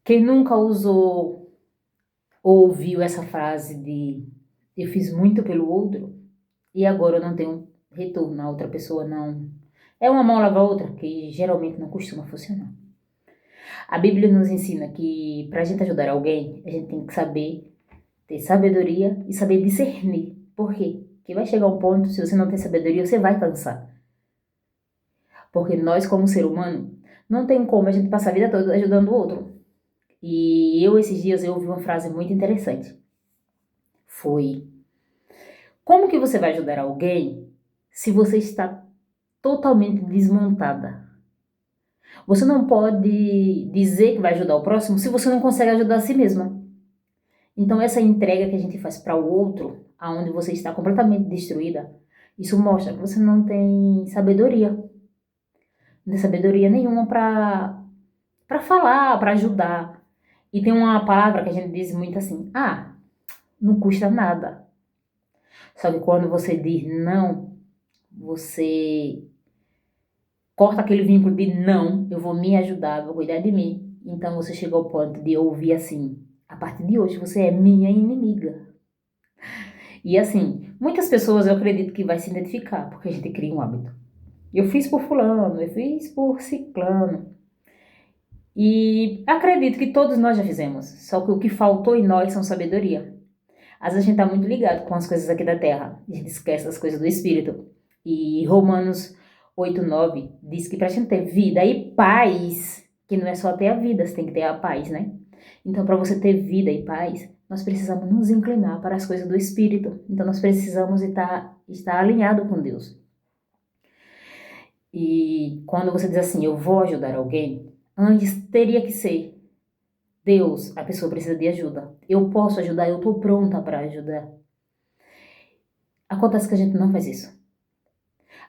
Quem nunca usou ou ouviu essa frase de eu fiz muito pelo outro e agora eu não tenho retorno, a outra pessoa não. É uma mão lava a outra, que geralmente não costuma funcionar. A Bíblia nos ensina que para a gente ajudar alguém, a gente tem que saber ter sabedoria e saber discernir. Por quê? Porque vai chegar um ponto, se você não tem sabedoria, você vai cansar. Porque nós, como ser humano, não tem como a gente passar a vida toda ajudando o outro. E esses dias, eu ouvi uma frase muito interessante. Foi: como que você vai ajudar alguém se você está totalmente desmontada? Você não pode dizer que vai ajudar o próximo se você não consegue ajudar a si mesma. Então, essa entrega que a gente faz para o outro, aonde você está completamente destruída, isso mostra que você não tem sabedoria. Não tem sabedoria nenhuma para falar, para ajudar. E tem uma palavra que a gente diz muito assim: ah, não custa nada. Só que quando você diz não, você corta aquele vínculo de não, eu vou me ajudar, vou cuidar de mim. Então você chegou ao ponto de ouvir assim: a partir de hoje você é minha inimiga. E assim, muitas pessoas eu acredito que vai se identificar, porque a gente cria um hábito. Eu fiz por fulano, eu fiz por ciclano. E acredito que todos nós já fizemos, só que o que faltou em nós são sabedoria. Às vezes a gente tá muito ligado com as coisas aqui da terra, a gente esquece as coisas do espírito. E Romanos 8:9 diz que pra gente ter vida e paz, que não é só ter a vida, você tem que ter a paz, né? Então, para você ter vida e paz, nós precisamos nos inclinar para as coisas do espírito. Então, nós precisamos estar alinhado com Deus. E quando você diz assim, eu vou ajudar alguém, antes teria que ser Deus, a pessoa precisa de ajuda. Eu posso ajudar, eu estou pronta para ajudar. Acontece que a gente não faz isso.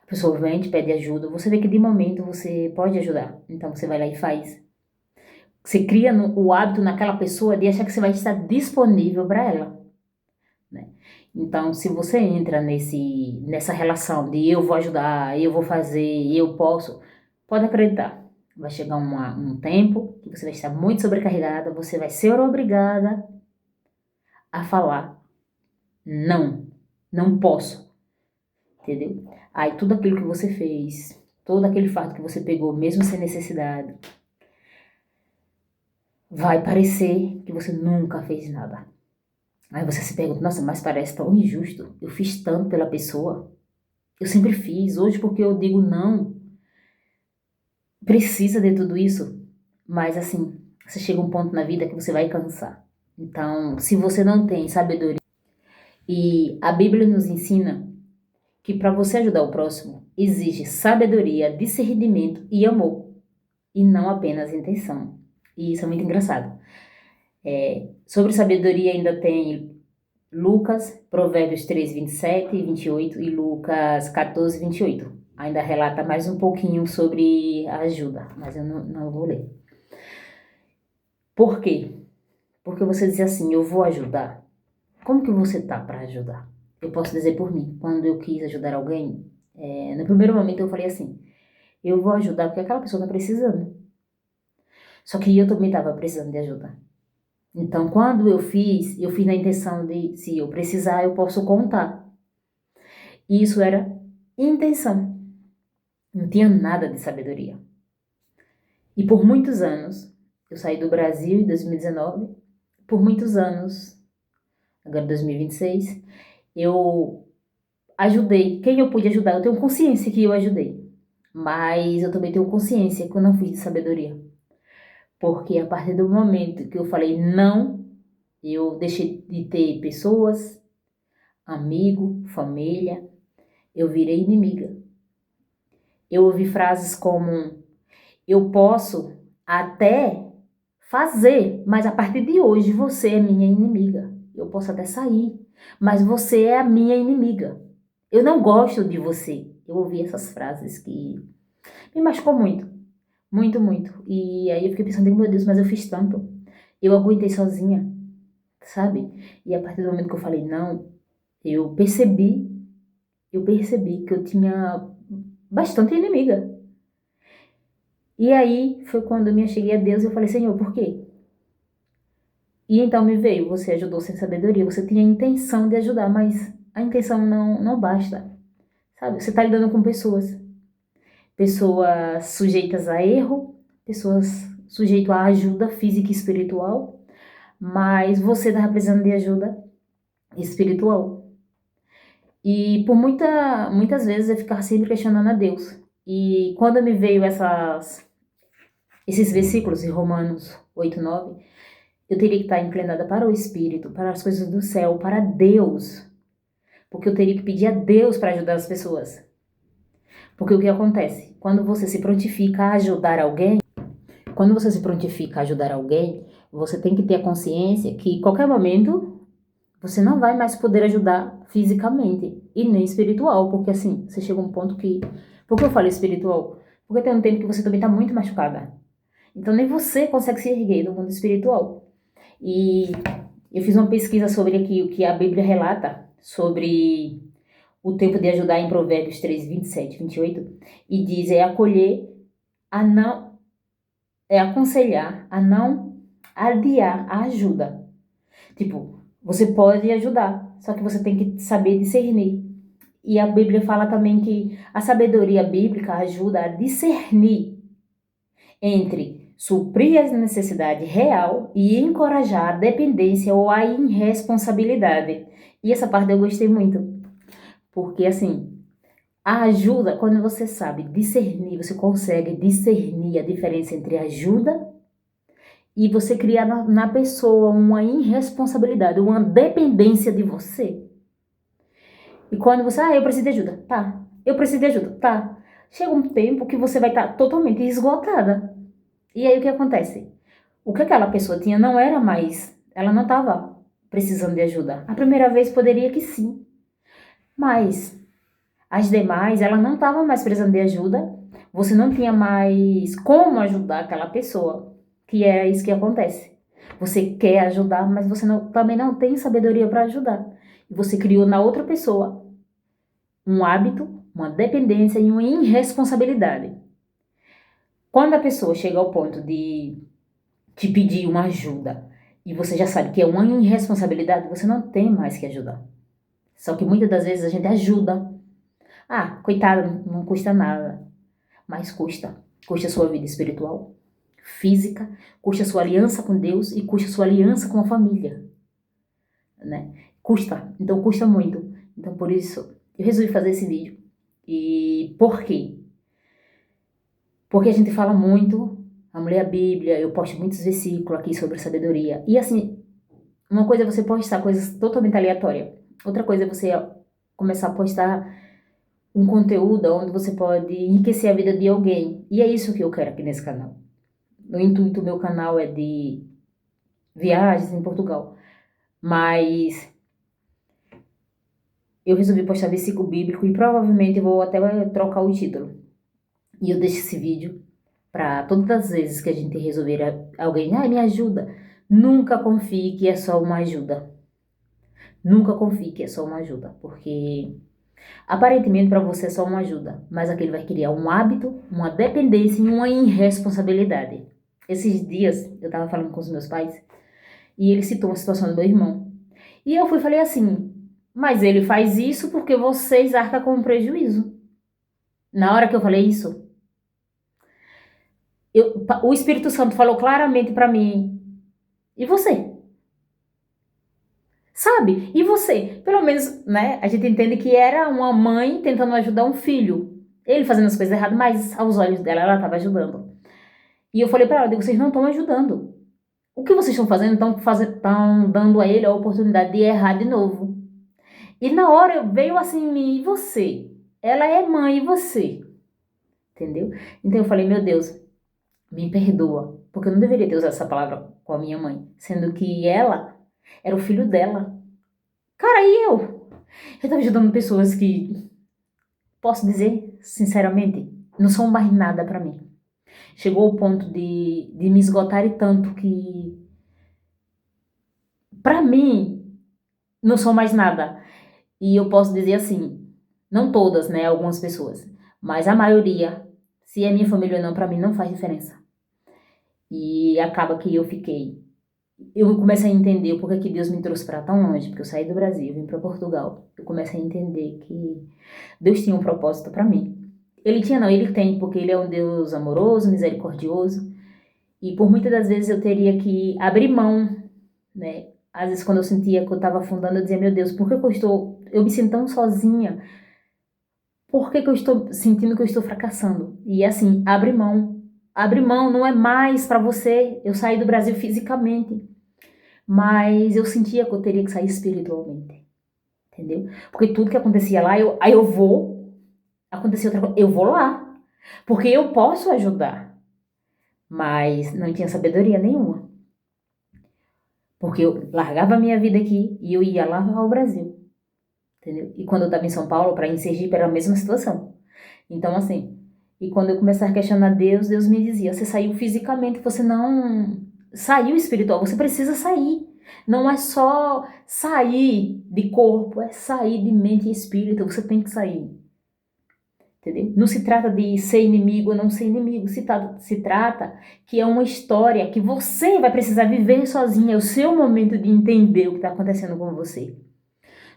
A pessoa vem, te pede ajuda, você vê que de momento você pode ajudar. Então você vai lá e faz. Você cria o hábito naquela pessoa de achar que você vai estar disponível para ela, né? Então, se você entra nessa relação de eu vou ajudar, eu vou fazer, eu posso, pode acreditar. Vai chegar um tempo que você vai estar muito sobrecarregada, você vai ser obrigada a falar não, não posso, entendeu? Aí tudo aquilo que você fez, todo aquele fardo que você pegou, mesmo sem necessidade, vai parecer que você nunca fez nada. Aí você se pergunta, nossa, mas parece tão injusto. Eu fiz tanto pela pessoa. Eu sempre fiz. Hoje, porque eu digo não, precisa de tudo isso. Mas assim, você chega a um ponto na vida que você vai cansar. Então, se você não tem sabedoria, e a Bíblia nos ensina que para você ajudar o próximo, exige sabedoria, discernimento e amor. E não apenas intenção. E isso é muito engraçado. Sobre sabedoria ainda tem Lucas, Provérbios 3, 27 e 28 e Lucas 14, 28. Ainda relata mais um pouquinho sobre a ajuda, mas eu não vou ler. Por quê? Porque você diz assim, eu vou ajudar. Como que você tá para ajudar? Eu posso dizer por mim, quando eu quis ajudar alguém, no primeiro momento eu falei assim, eu vou ajudar porque aquela pessoa tá precisando. Só que eu também estava precisando de ajuda. Então, quando eu fiz na intenção de, se eu precisar, eu posso contar. E isso era intenção. Não tinha nada de sabedoria. E por muitos anos, eu saí do Brasil em 2019, por muitos anos, agora 2026, eu ajudei. Quem eu pude ajudar, eu tenho consciência que eu ajudei. Mas eu também tenho consciência que eu não fiz de sabedoria. Porque a partir do momento que eu falei não, eu deixei de ter pessoas, amigo, família, eu virei inimiga. Eu ouvi frases como: eu posso até fazer, mas a partir de hoje você é minha inimiga. Eu posso até sair, mas você é a minha inimiga. Eu não gosto de você. Eu ouvi essas frases que me machucou muito, muito, muito. E aí eu fiquei pensando, meu Deus, mas eu fiz tanto. Eu aguentei sozinha, sabe? E a partir do momento que eu falei não, eu percebi, eu percebi que eu tinha bastante inimiga. E aí foi quando eu me acheguei a Deus e eu falei, Senhor, por quê? E então me veio, você ajudou sem sabedoria, você tinha a intenção de ajudar, mas a intenção não basta, sabe? Você está lidando com pessoas, pessoas sujeitas a erro, pessoas sujeitas a ajuda física e espiritual, mas você estava precisando de ajuda espiritual. E por muitas vezes eu ficava sempre questionando a Deus. E quando me veio esses versículos em Romanos 8:9, eu teria que estar inclinada para o Espírito, para as coisas do céu, para Deus. Porque eu teria que pedir a Deus para ajudar as pessoas. Porque o que acontece? Quando você se prontifica a ajudar alguém, você tem que ter a consciência que em qualquer momento você não vai mais poder ajudar fisicamente e nem espiritual, porque assim, você chega a um ponto que... Por que eu falo espiritual? Porque tem um tempo que você também está muito machucada. Então nem você consegue se erguer no mundo espiritual. E eu fiz uma pesquisa sobre aqui o que a Bíblia relata sobre o tempo de ajudar em Provérbios 3, 27, 28, e diz, é aconselhar a não adiar a ajuda. Tipo, você pode ajudar, só que você tem que saber discernir. E a Bíblia fala também que a sabedoria bíblica ajuda a discernir entre suprir a necessidade real e encorajar a dependência ou a irresponsabilidade. E essa parte eu gostei muito, porque assim, a ajuda, quando você sabe discernir, você consegue discernir a diferença entre ajuda e você criar na pessoa uma irresponsabilidade, uma dependência de você. E quando você, eu preciso de ajuda, tá. Eu preciso de ajuda, tá. Chega um tempo que você vai estar totalmente esgotada. E aí o que acontece? O que aquela pessoa tinha não era mais, ela não estava precisando de ajuda. A primeira vez poderia que sim, mas as demais, ela não estava mais precisando de ajuda, você não tinha mais como ajudar aquela pessoa, que é isso que acontece. Você quer ajudar, mas você também não tem sabedoria para ajudar. E você criou na outra pessoa um hábito, uma dependência e uma irresponsabilidade. Quando a pessoa chega ao ponto de te pedir uma ajuda e você já sabe que é uma irresponsabilidade, você não tem mais que ajudar. Só que muitas das vezes a gente ajuda. Ah, coitada, não custa nada. Mas custa. Custa a sua vida espiritual, física, custa a sua aliança com Deus e custa a sua aliança com a família, né? Custa. Então custa muito. Então por isso eu resolvi fazer esse vídeo. E por quê? Porque a gente fala muito, vamos ler a Bíblia, eu posto muitos versículos aqui sobre sabedoria. E assim, uma coisa é você postar coisas totalmente aleatórias. Outra coisa é você começar a postar um conteúdo onde você pode enriquecer a vida de alguém. E é isso que eu quero aqui nesse canal. O intuito do meu canal é de viagens em Portugal. Mas eu resolvi postar versículo bíblico e provavelmente eu vou até trocar o título. E eu deixo esse vídeo para todas as vezes que a gente resolver alguém, me ajuda. Nunca confie que é só uma ajuda. Nunca confie que é só uma ajuda, porque aparentemente para você é só uma ajuda, mas aquele vai criar um hábito, uma dependência e uma irresponsabilidade. Esses dias eu tava falando com os meus pais e ele citou uma situação do meu irmão. E eu falei assim, mas ele faz isso porque vocês arcam com prejuízo. Na hora que eu falei isso, o Espírito Santo falou claramente para mim, e você? Sabe? E você? Pelo menos, né, a gente entende que era uma mãe tentando ajudar um filho. Ele fazendo as coisas erradas, mas aos olhos dela, ela estava ajudando. E eu falei para ela, eu digo, vocês não estão ajudando. O que vocês estão fazendo? Estão dando a ele a oportunidade de errar de novo. E na hora veio assim em mim, e você? Ela é mãe, e você? Entendeu? Então eu falei, meu Deus, me perdoa. Porque eu não deveria ter usado essa palavra com a minha mãe. Sendo que ela era o filho dela. Cara, e eu? Eu tava ajudando pessoas que, posso dizer, sinceramente, não são mais nada pra mim. Chegou ao ponto de me esgotarem tanto que, pra mim, não são mais nada. E eu posso dizer assim, não todas, né, algumas pessoas, mas a maioria, se é minha família ou não, pra mim não faz diferença. E acaba que eu fiquei eu comecei a entender o porquê que Deus me trouxe para tão longe, porque eu saí do Brasil, vim para Portugal. Eu comecei a entender que Deus tinha um propósito para mim. Ele tinha, não, ele tem, porque ele é um Deus amoroso, misericordioso. E por muitas das vezes eu teria que abrir mão, né? Às vezes quando eu sentia que eu estava afundando, eu dizia, meu Deus, por que que eu me sinto tão sozinha? Por que que eu estou sentindo que eu estou fracassando? E assim, abre mão. Abre mão não é mais para você. Eu saí do Brasil fisicamente, mas eu sentia que eu teria que sair espiritualmente, entendeu? Porque tudo que acontecia lá, aí eu vou, acontecia outra coisa, eu vou lá, porque eu posso ajudar, mas não tinha sabedoria nenhuma, porque eu largava a minha vida aqui e eu ia lá ao Brasil, entendeu? E quando eu estava em São Paulo, para ir em Sergipe, era a mesma situação. Então, assim, e quando eu começava a questionar Deus, Deus me dizia, você saiu fisicamente, você não saiu espiritual, você precisa sair. Não é só sair de corpo, é sair de mente e espírito, você tem que sair. Entendeu? Não se trata de ser inimigo ou não ser inimigo, se trata que é uma história que você vai precisar viver sozinha, é o seu momento de entender o que está acontecendo com você.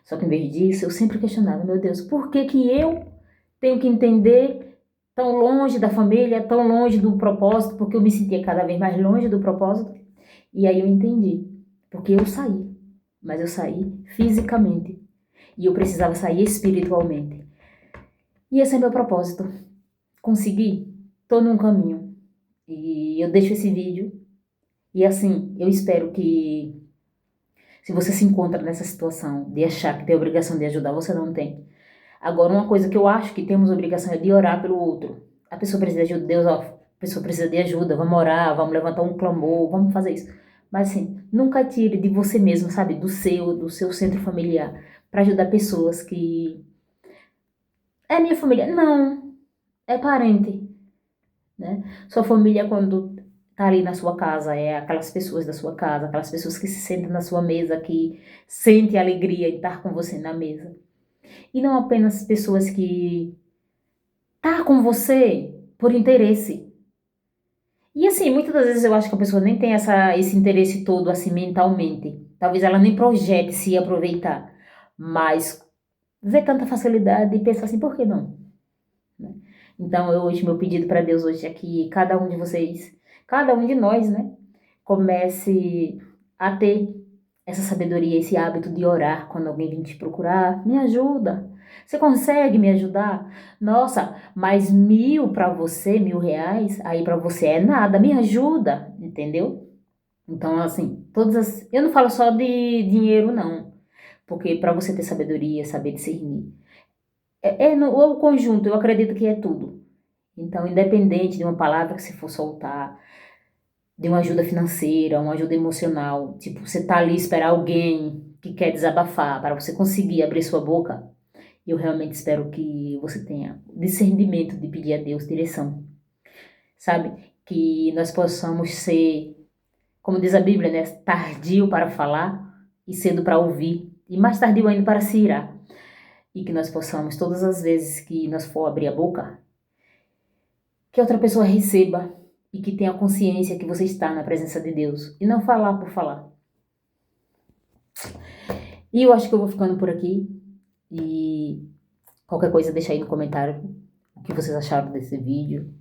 Só que em vez disso, eu sempre questionava, meu Deus, por que que eu tenho que entender tão longe da família, tão longe do propósito, porque eu me sentia cada vez mais longe do propósito. E aí eu entendi, porque eu saí, mas eu saí fisicamente e eu precisava sair espiritualmente. E esse é meu propósito. Consegui, tô num caminho e eu deixo esse vídeo e assim, eu espero que se você se encontra nessa situação de achar que tem a obrigação de ajudar, você não tem. Agora, uma coisa que eu acho que temos obrigação é de orar pelo outro. A pessoa precisa de ajuda, Deus, ó, a pessoa precisa de ajuda, vamos orar, vamos levantar um clamor, vamos fazer isso. Mas assim, nunca tire de você mesmo, sabe, do seu centro familiar, para ajudar pessoas que... É minha família? Não, é parente, né? Sua família, quando tá ali na sua casa, é aquelas pessoas da sua casa, aquelas pessoas que se sentam na sua mesa, que sentem alegria em estar com você na mesa. E não apenas pessoas que tá com você por interesse. E assim, muitas das vezes eu acho que a pessoa nem tem esse interesse todo assim mentalmente. Talvez ela nem projete se aproveitar. Mas vê tanta facilidade e pensa assim, por que não? Né? Então, hoje, meu pedido para Deus hoje é que cada um de vocês, cada um de nós, né, comece a ter essa sabedoria, esse hábito de orar quando alguém vem te procurar. Me ajuda. Você consegue me ajudar? Nossa, mas 1.000 para você, R$ 1.000, aí para você é nada. Me ajuda, entendeu? Então, assim, eu não falo só de dinheiro, não. Porque para você ter sabedoria, saber discernir, é o conjunto, eu acredito que é tudo. Então, independente de uma palavra que você for soltar, de uma ajuda financeira, uma ajuda emocional. Tipo, você tá ali esperar alguém que quer desabafar para você conseguir abrir sua boca. Eu realmente espero que você tenha discernimento de pedir a Deus direção, sabe? Que nós possamos ser, como diz a Bíblia, né? Tardio para falar e cedo para ouvir, e mais tardio ainda para se irar. E que nós possamos, todas as vezes que nós for abrir a boca, que outra pessoa receba e que tenha consciência que você está na presença de Deus e não falar por falar. E eu acho que eu vou ficando por aqui e qualquer coisa deixa aí no comentário o que vocês acharam desse vídeo.